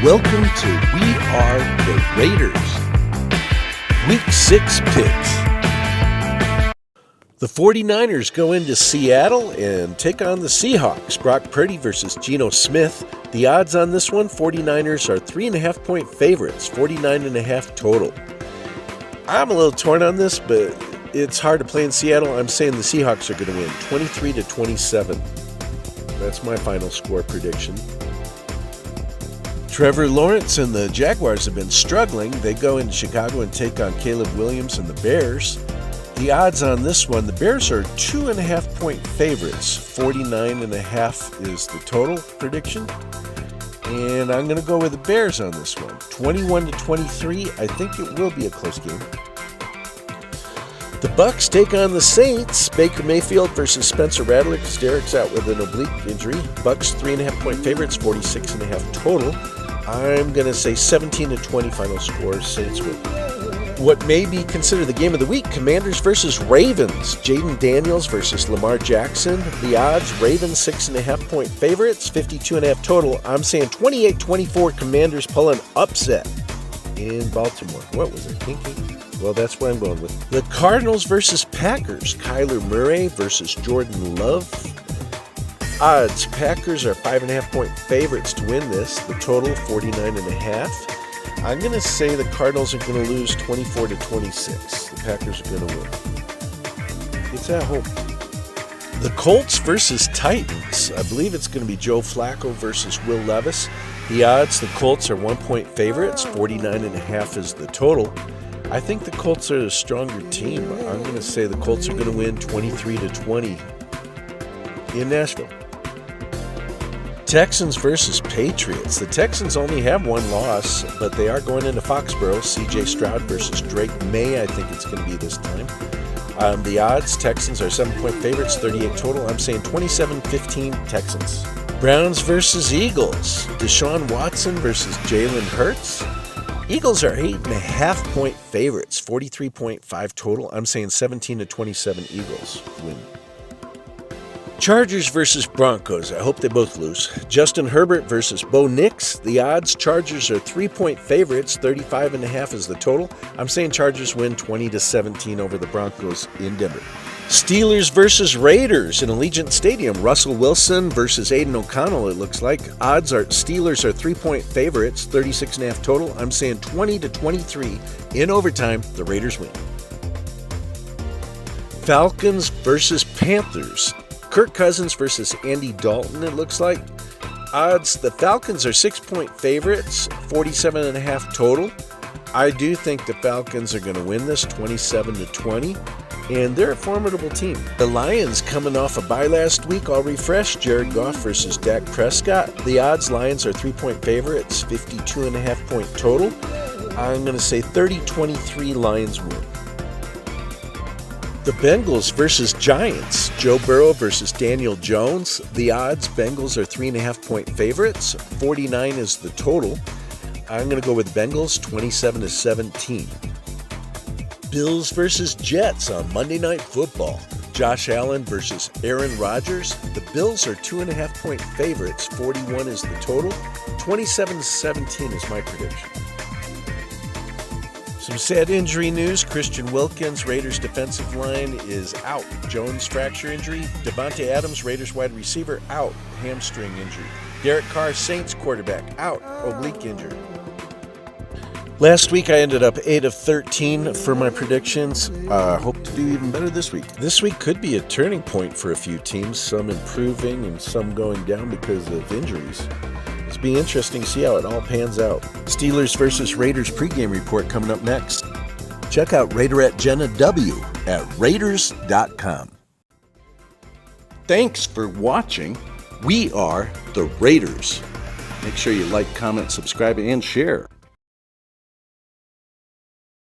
Welcome to We Are the Raiders, Week 6 picks. The 49ers go into Seattle and take on the Seahawks. Brock Purdy versus Geno Smith. The odds on this one, 49ers are 3.5-point favorites, 49.5 total. I'm a little torn on this, but it's hard to play in Seattle. I'm saying the Seahawks are going to win, 23-27. That's my final score prediction. Trevor Lawrence and the Jaguars have been struggling. They go into Chicago and take on Caleb Williams and the Bears. The odds on this one, the Bears are 2.5-point favorites. 49.5 is the total prediction. And I'm going to go with the Bears on this one. 21-23. I think it will be a close game. The Bucs take on the Saints. Baker Mayfield versus Spencer Rattler because Derek's out with an oblique injury. Bucs 3.5-point favorites, 46.5 total. I'm going to say 17-20 final score. Saints win. What may be considered the game of the week, Commanders versus Ravens. Jaden Daniels versus Lamar Jackson. The odds, Ravens 6.5-point favorites, 52.5 total. I'm saying 28-24 Commanders pull an upset in Baltimore. What was I thinking? Well, that's what I'm going with. The Cardinals versus Packers. Kyler Murray versus Jordan Love. Odds, Packers are 5.5-point favorites to win this. The total, 49.5. I'm going to say the Cardinals are going to lose 24-26. The Packers are going to win. It's at home. The Colts versus Titans. I believe it's going to be Joe Flacco versus Will Levis. The odds, the Colts are 1-point favorites. 49.5 is the total. I think the Colts are a stronger team. I'm going to say the Colts are going to win 23-20 in Nashville. Texans versus Patriots. The Texans only have one loss, but they are going into Foxborough. C.J. Stroud versus Drake May, I think it's going to be this time. The odds, Texans are 7-point favorites, 38 total. I'm saying 27-15 Texans. Browns versus Eagles. Deshaun Watson versus Jalen Hurts. Eagles are 8.5-point favorites, 43.5 total. I'm saying 17-27 Eagles win. Chargers versus Broncos. I hope they both lose. Justin Herbert versus Bo Nix. The odds, Chargers are 3-point favorites. 35.5 is the total. I'm saying Chargers win 20-17 over the Broncos in Denver. Steelers versus Raiders in Allegiant Stadium. Russell Wilson versus Aiden O'Connell, it looks like. Odds are Steelers are 3-point favorites. 36.5 total. I'm saying 20-23 in overtime. The Raiders win. Falcons versus Panthers. Kirk Cousins versus Andy Dalton, it looks like. Odds, the Falcons are 6-point favorites, 47.5 total. I do think the Falcons are going to win this 27-20, and they're a formidable team. The Lions coming off a bye last week, all refreshed. Jared Goff versus Dak Prescott. The odds, Lions are 3-point favorites, 52.5-point total. I'm going to say 30-23 Lions win. The Bengals versus Giants. Joe Burrow versus Daniel Jones. The odds, Bengals are 3.5-point favorites. 49 is the total. I'm going to go with Bengals, 27-17. Bills versus Jets on Monday Night Football. Josh Allen versus Aaron Rodgers. The Bills are 2.5-point favorites. 41 is the total. 27-17 is my prediction. Some sad injury news. Christian Wilkins, Raiders defensive line, is out. Jones fracture injury. Devontae Adams, Raiders wide receiver, out. Hamstring injury. Derek Carr, Saints quarterback, out. Oblique injury. Last week I ended up 8 of 13 for my predictions. Hope to do even better this week. This week could be a turning point for a few teams, some improving and some going down because of injuries. It's be interesting to see how it all pans out. Steelers versus Raiders pregame report coming up next. Check out Raiderette Jenna W at Raiders.com. Thanks for watching. We are the Raiders. Make sure you like, comment, subscribe, and share.